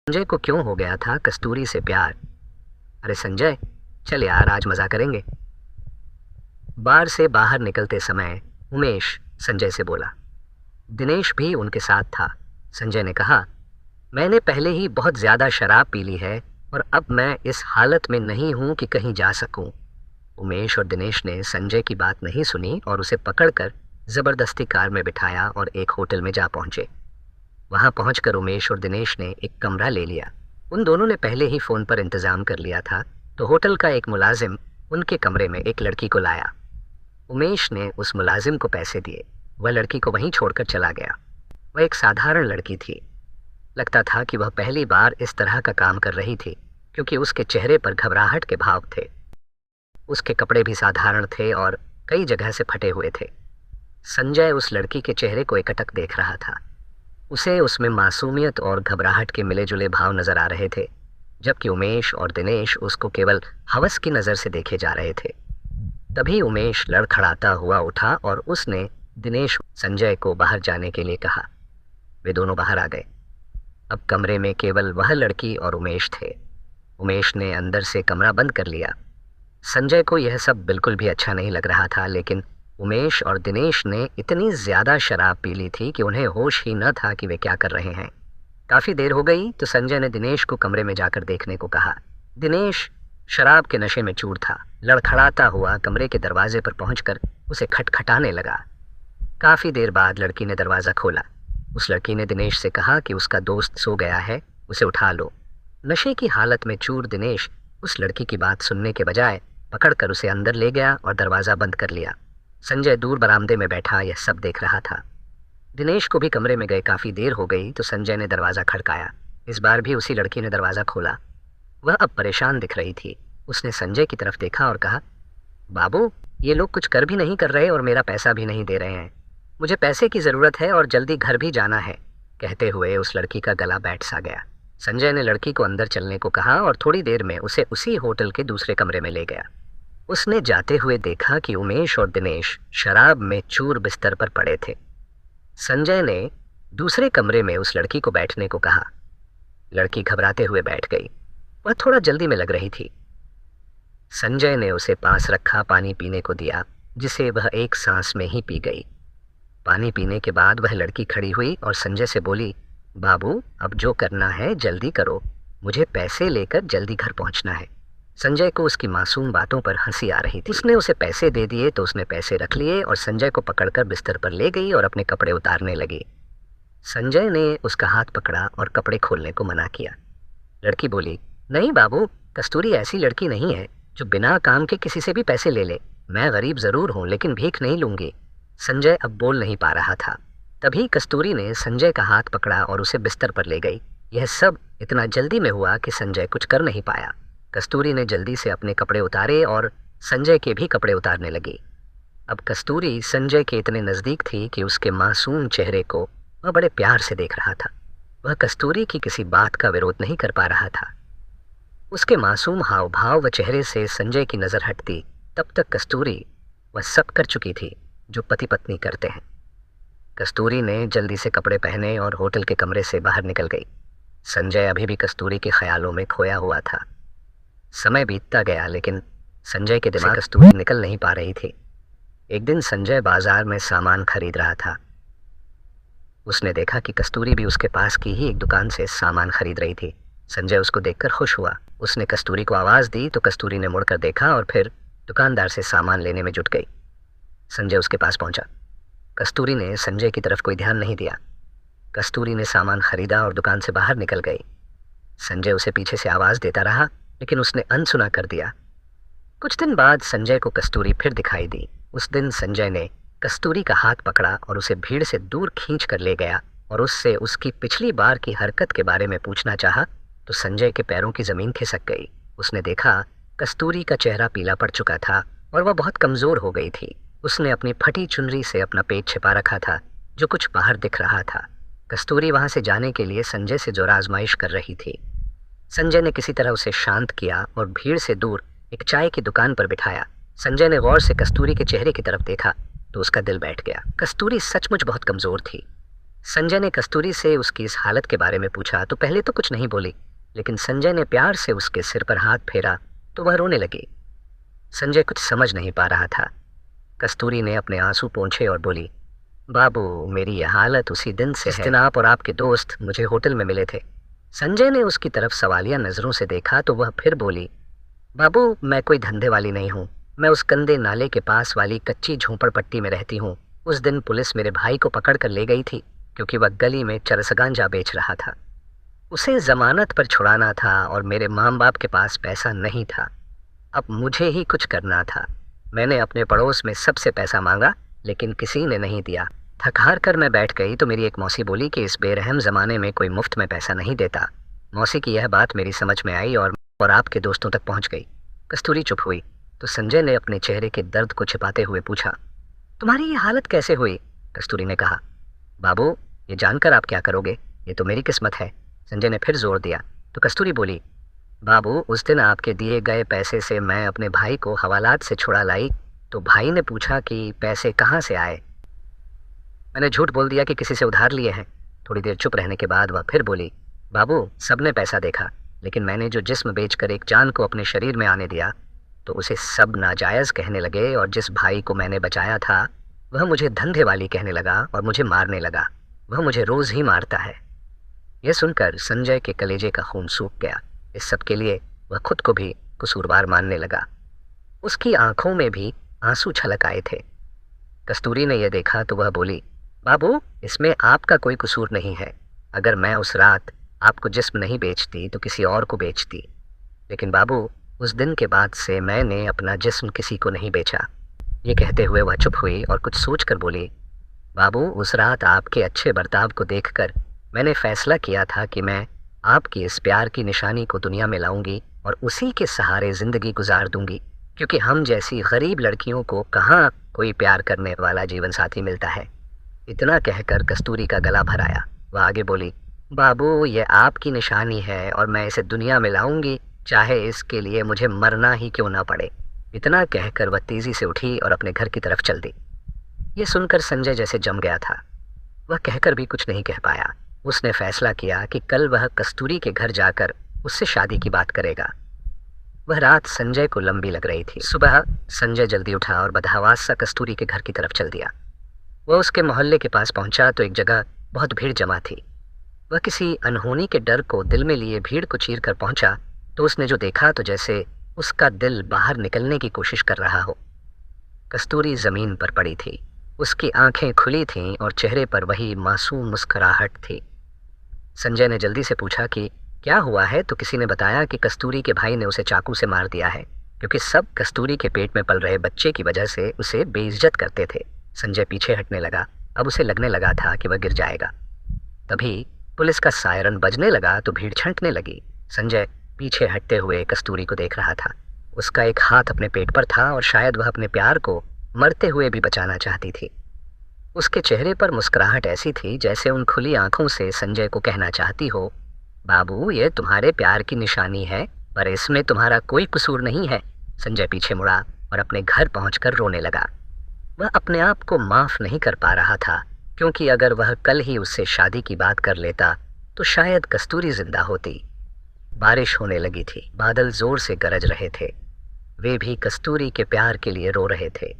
संजय को क्यों हो गया था कस्तूरी से प्यार। अरे संजय, चल यार आज मजा करेंगे। बार से बाहर निकलते समय उमेश संजय से बोला। दिनेश भी उनके साथ था। संजय ने कहा, मैंने पहले ही बहुत ज्यादा शराब पी ली है और अब मैं इस हालत में नहीं हूं कि कहीं जा सकूं। उमेश और दिनेश ने संजय की बात नहीं सुनी और उसे पकड़कर जबरदस्ती कार में बिठाया और एक होटल में जा पहुंचे। वहां पहुंचकर उमेश और दिनेश ने एक कमरा ले लिया। उन दोनों ने पहले ही फोन पर इंतजाम कर लिया था, तो होटल का एक मुलाजिम उनके कमरे में एक लड़की को लाया। उमेश ने उस मुलाजिम को पैसे दिए। वह लड़की को वहीं छोड़कर चला गया। वह एक साधारण लड़की थी। लगता था कि वह पहली बार इस तरह का काम कर रही थी, क्योंकि उसके चेहरे पर घबराहट के भाव थे। उसके कपड़े भी साधारण थे और कई जगह से फटे हुए थे। संजय उस लड़की के चेहरे को एकटक देख रहा था। उसे उसमें मासूमियत और घबराहट के मिले जुले भाव नजर आ रहे थे, जबकि उमेश और दिनेश उसको केवल हवस की नज़र से देखे जा रहे थे। तभी उमेश लड़खड़ाता हुआ उठा और उसने दिनेश संजय को बाहर जाने के लिए कहा। वे दोनों बाहर आ गए। अब कमरे में केवल वह लड़की और उमेश थे। उमेश ने अंदर से कमरा बंद कर लिया। संजय को यह सब बिल्कुल भी अच्छा नहीं लग रहा था, लेकिन उमेश और दिनेश ने इतनी ज्यादा शराब पी ली थी कि उन्हें होश ही न था कि वे क्या कर रहे हैं। काफी देर हो गई तो संजय ने दिनेश को कमरे में जाकर देखने को कहा। दिनेश शराब के नशे में चूर था। लड़खड़ाता हुआ कमरे के दरवाजे पर पहुंचकर उसे खटखटाने लगा। काफी देर बाद लड़की ने दरवाजा खोला। उस लड़की ने दिनेश से कहा कि उसका दोस्त सो गया है, उसे उठा लो। नशे की हालत में चूर दिनेश उस लड़की की बात सुनने के बजाय पकड़कर उसे अंदर ले गया और दरवाजा बंद कर लिया। संजय दूर बरामदे में बैठा यह सब देख रहा था। दिनेश को भी कमरे में गए काफी देर हो गई तो संजय ने दरवाजा खड़काया। इस बार भी उसी लड़की ने दरवाजा खोला। वह अब परेशान दिख रही थी। उसने संजय की तरफ देखा और कहा, बाबू, ये लोग कुछ कर भी नहीं कर रहे और मेरा पैसा भी नहीं दे रहे हैं। मुझे पैसे की जरूरत है और जल्दी घर भी जाना है। कहते हुए उस लड़की का गला बैठ सा गया। संजय ने लड़की को अंदर चलने को कहा और थोड़ी देर में उसे उसी होटल के दूसरे कमरे में ले गया। उसने जाते हुए देखा कि उमेश और दिनेश शराब में चूर बिस्तर पर पड़े थे। संजय ने दूसरे कमरे में उस लड़की को बैठने को कहा। लड़की घबराते हुए बैठ गई। वह थोड़ा जल्दी में लग रही थी। संजय ने उसे पास रखा पानी पीने को दिया, जिसे वह एक सांस में ही पी गई। पानी पीने के बाद वह लड़की खड़ी हुई और संजय से बोली, बाबू, अब जो करना है जल्दी करो, मुझे पैसे लेकर जल्दी घर पहुंचना है। संजय को उसकी मासूम बातों पर हंसी आ रही थी। उसने उसे पैसे दे दिए तो उसने पैसे रख लिए और संजय को पकड़कर बिस्तर पर ले गई और अपने कपड़े उतारने लगी। संजय ने उसका हाथ पकड़ा और कपड़े खोलने को मना किया। लड़की बोली, नहीं बाबू, कस्तूरी ऐसी लड़की नहीं है जो बिना काम के किसी से भी पैसे ले ले। मैं गरीब जरूर हूं लेकिन भीख नहीं लूंगी। संजय अब बोल नहीं पा रहा था। तभी कस्तूरी ने संजय का हाथ पकड़ा और उसे बिस्तर पर ले गई। यह सब इतना जल्दी में हुआ कि संजय कुछ कर नहीं पाया। कस्तूरी ने जल्दी से अपने कपड़े उतारे और संजय के भी कपड़े उतारने लगी। अब कस्तूरी संजय के इतने नज़दीक थी कि उसके मासूम चेहरे को वह बड़े प्यार से देख रहा था। वह कस्तूरी की किसी बात का विरोध नहीं कर पा रहा था। उसके मासूम हाव भाव व चेहरे से संजय की नज़र हटती तब तक कस्तूरी वह सब कर चुकी थी जो पति पत्नी करते हैं। कस्तूरी ने जल्दी से कपड़े पहने और होटल के कमरे से बाहर निकल गई। संजय अभी भी कस्तूरी के ख्यालों में खोया हुआ था। समय बीतता गया लेकिन संजय के दिमाग से कस्तूरी निकल नहीं पा रही थी। एक दिन संजय बाजार में सामान खरीद रहा था। उसने देखा कि कस्तूरी भी उसके पास की ही एक दुकान से सामान खरीद रही थी। संजय उसको देखकर खुश हुआ। उसने कस्तूरी को आवाज़ दी तो कस्तूरी ने मुड़कर देखा और फिर दुकानदार से सामान लेने में जुट गई। संजय उसके पास पहुंचा। कस्तूरी ने संजय की तरफ कोई ध्यान नहीं दिया। कस्तूरी ने सामान खरीदा और दुकान से बाहर निकल गई। संजय उसे पीछे से आवाज़ देता रहा लेकिन उसने अनसुना कर दिया। कुछ दिन बाद संजय को कस्तूरी फिर दिखाई दी। उस दिन संजय ने कस्तूरी का हाथ पकड़ा और उसे भीड़ से दूर खींच कर ले गया और उससे उसकी पिछली बार की हरकत के बारे में पूछना चाहा तो संजय के पैरों की ज़मीन खिसक गई। उसने देखा कस्तूरी का चेहरा पीला पड़ चुका था और वह बहुत कमज़ोर हो गई थी। उसने अपनी फटी चुनरी से अपना पेट छिपा रखा था जो कुछ बाहर दिख रहा था। कस्तूरी वहाँ से जाने के लिए संजय से जोर आजमाइश कर रही थी। संजय ने किसी तरह उसे शांत किया और भीड़ से दूर एक चाय की दुकान पर बिठाया। संजय ने गौर से कस्तूरी के चेहरे की तरफ देखा तो उसका दिल बैठ गया। कस्तूरी सचमुच बहुत कमज़ोर थी। संजय ने कस्तूरी से उसकी इस हालत के बारे में पूछा तो पहले तो कुछ नहीं बोली, लेकिन संजय ने प्यार से उसके सिर पर हाथ फेरा तो वह रोने लगी। संजय कुछ समझ नहीं पा रहा था। कस्तूरी ने अपने आंसू पोंछे और बोली, बाबू, मेरी यह हालत उसी दिन से है जिस दिन आप और आपके दोस्त मुझे होटल में मिले थे। संजय ने उसकी तरफ सवालिया नजरों से देखा तो वह फिर बोली, बाबू, मैं कोई धंधे वाली नहीं हूँ। मैं उस गंदे नाले के पास वाली कच्ची झोंपड़पट्टी में रहती हूँ। उस दिन पुलिस मेरे भाई को पकड़ कर ले गई थी क्योंकि वह गली में चरस गांजा बेच रहा था। उसे जमानत पर छुड़ाना था और मेरे माँ बाप के पास पैसा नहीं था। अब मुझे ही कुछ करना था। मैंने अपने पड़ोस में सबसे पैसा मांगा लेकिन किसी ने नहीं दिया। थक हार कर मैं बैठ गई तो मेरी एक मौसी बोली कि इस बेरहम ज़माने में कोई मुफ्त में पैसा नहीं देता। मौसी की यह बात मेरी समझ में आई और आपके दोस्तों तक पहुंच गई। कस्तूरी चुप हुई तो संजय ने अपने चेहरे के दर्द को छिपाते हुए पूछा, तुम्हारी ये हालत कैसे हुई? कस्तूरी ने कहा, बाबू, ये जानकर आप क्या करोगे? ये तो मेरी किस्मत है। संजय ने फिर जोर दिया तो कस्तूरी बोली, बाबू, उस दिन आपके दिए गए पैसे से मैं अपने भाई को हवालात से छुड़ा लाई तो भाई ने पूछा कि पैसे कहाँ से आए। मैंने झूठ बोल दिया कि किसी से उधार लिए हैं। थोड़ी देर चुप रहने के बाद वह फिर बोली, बाबू, सबने पैसा देखा लेकिन मैंने जो जिस्म बेचकर एक जान को अपने शरीर में आने दिया तो उसे सब नाजायज़ कहने लगे और जिस भाई को मैंने बचाया था वह मुझे धंधे वाली कहने लगा और मुझे मारने लगा। वह मुझे रोज़ ही मारता है। यह सुनकर संजय के कलेजे का खून सूख गया। इस सब के लिए वह खुद को भी कसूरवार मानने लगा। उसकी आंखों में भी आंसू छलक आए थे। कस्तूरी ने यह देखा तो वह बोली, बाबू, इसमें आपका कोई कसूर नहीं है। अगर मैं उस रात आपको जिस्म नहीं बेचती तो किसी और को बेचती, लेकिन बाबू, उस दिन के बाद से मैंने अपना जिस्म किसी को नहीं बेचा। ये कहते हुए वह चुप हुई और कुछ सोचकर बोली, बाबू, उस रात आपके अच्छे बर्ताव को देखकर मैंने फैसला किया था कि मैं आपकी इस प्यार की निशानी को दुनिया में लाऊंगी और उसी के सहारे ज़िंदगी गुजार दूंगी, क्योंकि हम जैसी गरीब लड़कियों को कहाँ कोई प्यार करने वाला जीवन साथी मिलता है। इतना कहकर कस्तूरी का गला भर आया। वह आगे बोली, बाबू, ये आपकी निशानी है और मैं इसे दुनिया में लाऊंगी, चाहे इसके लिए मुझे मरना ही क्यों ना पड़े। इतना कहकर वह तेज़ी से उठी और अपने घर की तरफ चल दी। ये सुनकर संजय जैसे जम गया था। वह कहकर भी कुछ नहीं कह पाया। उसने फैसला किया कि कल वह कस्तूरी के घर जाकर उससे शादी की बात करेगा। वह रात संजय को लंबी लग रही थी। सुबह संजय जल्दी उठा और बदहवास सा कस्तूरी के घर की तरफ चल दिया। वह उसके मोहल्ले के पास पहुंचा तो एक जगह बहुत भीड़ जमा थी। वह किसी अनहोनी के डर को दिल में लिए भीड़ को चीर कर पहुंचा तो उसने जो देखा तो जैसे उसका दिल बाहर निकलने की कोशिश कर रहा हो। कस्तूरी जमीन पर पड़ी थी। उसकी आंखें खुली थीं और चेहरे पर वही मासूम मुस्कुराहट थी। संजय ने जल्दी से पूछा कि क्या हुआ है, तो किसी ने बताया कि कस्तूरी के भाई ने उसे चाकू से मार दिया है, क्योंकि सब कस्तूरी के पेट में पल रहे बच्चे की वजह से उसे बेइज्जत करते थे। संजय पीछे हटने लगा। अब उसे लगने लगा था कि वह गिर जाएगा। तभी पुलिस का सायरन बजने लगा तो भीड़ छंटने लगी। संजय पीछे हटते हुए कस्तूरी को देख रहा था। उसका एक हाथ अपने पेट पर था और शायद वह अपने प्यार को मरते हुए भी बचाना चाहती थी। उसके चेहरे पर मुस्कुराहट ऐसी थी जैसे उन खुली आंखों से संजय को कहना चाहती हो, बाबू, ये तुम्हारे प्यार की निशानी है, पर इसमें तुम्हारा कोई कसूर नहीं है। संजय पीछे मुड़ा और अपने घर पहुंचकर रोने लगा। वह अपने आप को माफ नहीं कर पा रहा था, क्योंकि अगर वह कल ही उससे शादी की बात कर लेता तो शायद कस्तूरी जिंदा होती। बारिश होने लगी थी। बादल जोर से गरज रहे थे। वे भी कस्तूरी के प्यार के लिए रो रहे थे।